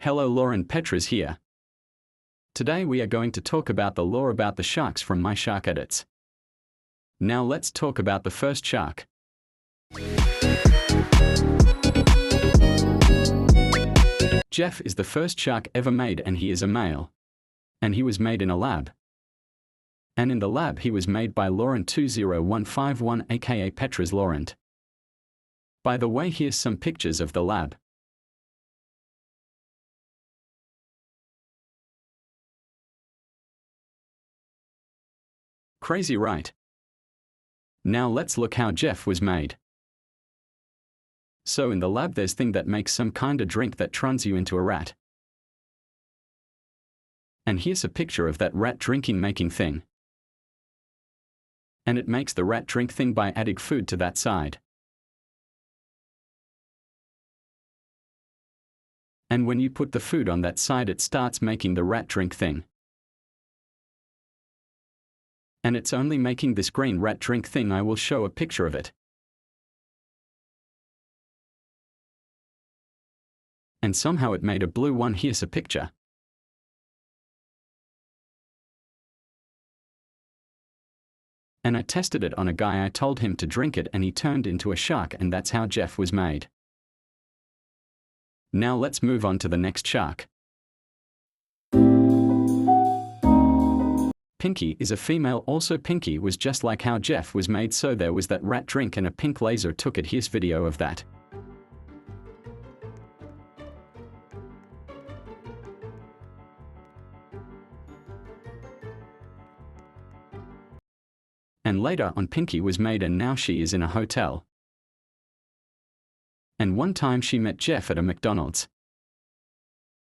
Hello, Lauren Petras here. Today we are going to talk about the lore about the sharks from My Shark Edits. Now let's talk about the first shark. Jeff is the first shark ever made, and he is a male. And he was made in a lab. And in the lab he was made by Laurent 20151 aka Petras Laurent. By the way, here's some pictures of the lab. Crazy, right? Now let's look how Jeff was made. So in the lab there's thing that makes some kinda drink that turns you into a rat. And here's a picture of that rat drinking making thing. And it makes the rat drink thing by adding food to that side. And when you put the food on that side it starts making the rat drink thing. And it's only making this green rat drink thing. I will show a picture of it. And somehow it made a blue one. Here's a picture. And I tested it on a guy. I told him to drink it and he turned into a shark, and that's how Jeff was made. Now let's move on to the next shark. Pinky is a female. Also Pinky was just like how Jeff was made, so there was that rat drink and a pink laser took it. Here's video of that. And later on Pinky was made, and now she is in a hotel. And one time she met Jeff at a McDonald's.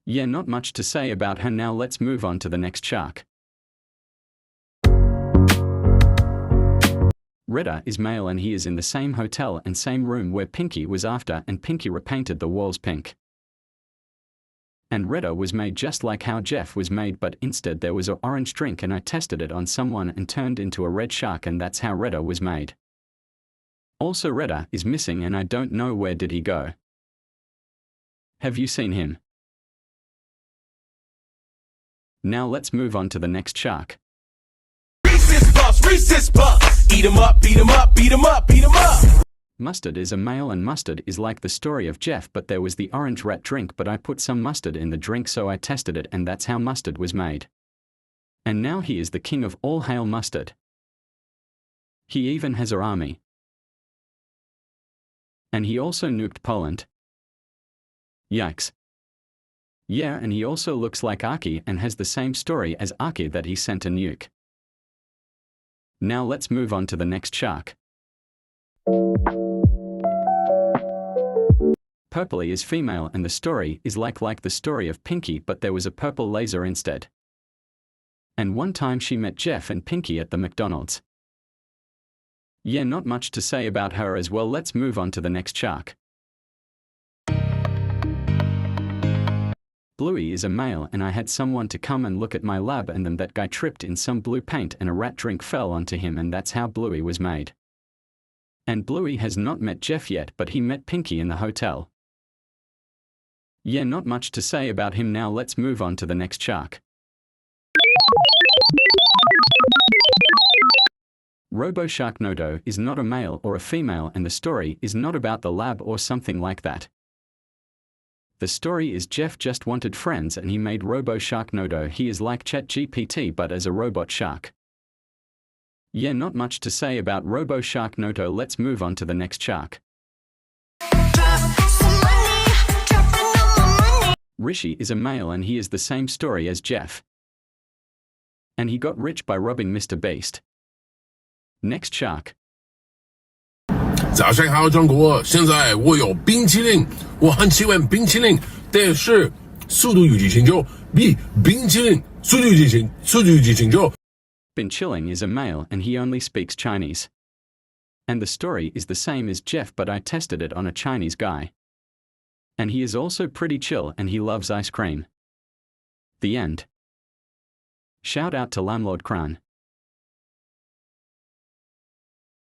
Yeah, not much to say about her. Now let's move on to the next shark. Redder is male, and he is in the same hotel and same room where Pinky was after, and Pinky repainted the walls pink. And Redder was made just like how Jeff was made, but instead there was an orange drink, and I tested it on someone and turned into a red shark, and that's how Redder was made. Also Redder is missing, and I don't know where did he go. Have you seen him? Now let's move on to the next shark. Reese's Puffs. Eat 'em up, beat 'em up, beat 'em up, beat 'em up. Mustard is a male, and Mustard is like the story of Jeff, but there was the orange rat drink, but I put some mustard in the drink, so I tested it, and that's how Mustard was made. And now he is the king of all hail Mustard. He even has an army. And he also nuked Poland. Yikes. Yeah, and he also looks like Aki and has the same story as Aki, that he sent a nuke. Now let's move on to the next shark. Purpley is female, and the story is like the story of Pinky, but there was a purple laser instead. And one time she met Jeff and Pinky at the McDonald's. Yeah, not much to say about her as well. Let's move on to the next shark. Bluey is a male, and I had someone to come and look at my lab, and then that guy tripped in some blue paint and a rat drink fell onto him, and that's how Bluey was made. And Bluey has not met Jeff yet, but he met Pinky in the hotel. Yeah, not much to say about him. Now let's move on to the next shark. RoboSharkNado is not a male or a female, and the story is not about the lab or something like that. The story is Jeff just wanted friends, and he made RoboSharkNado. He is like ChatGPT but as a robot shark. Yeah, not much to say about RoboSharkNado. Let's move on to the next shark. Rishi is a male, and he is the same story as Jeff. And he got rich by robbing Mr. Beast. Next shark. 早上好，中国！现在我有冰淇淋，我很喜欢冰淇淋，但是速度与激情就比冰淇淋速度与激情就。Bin Chilling is a male, and he only speaks Chinese. And the story is the same as Jeff, but I tested it on a Chinese guy. And he is also pretty chill, and he loves ice cream. The end. Shout out to Landlord Kran.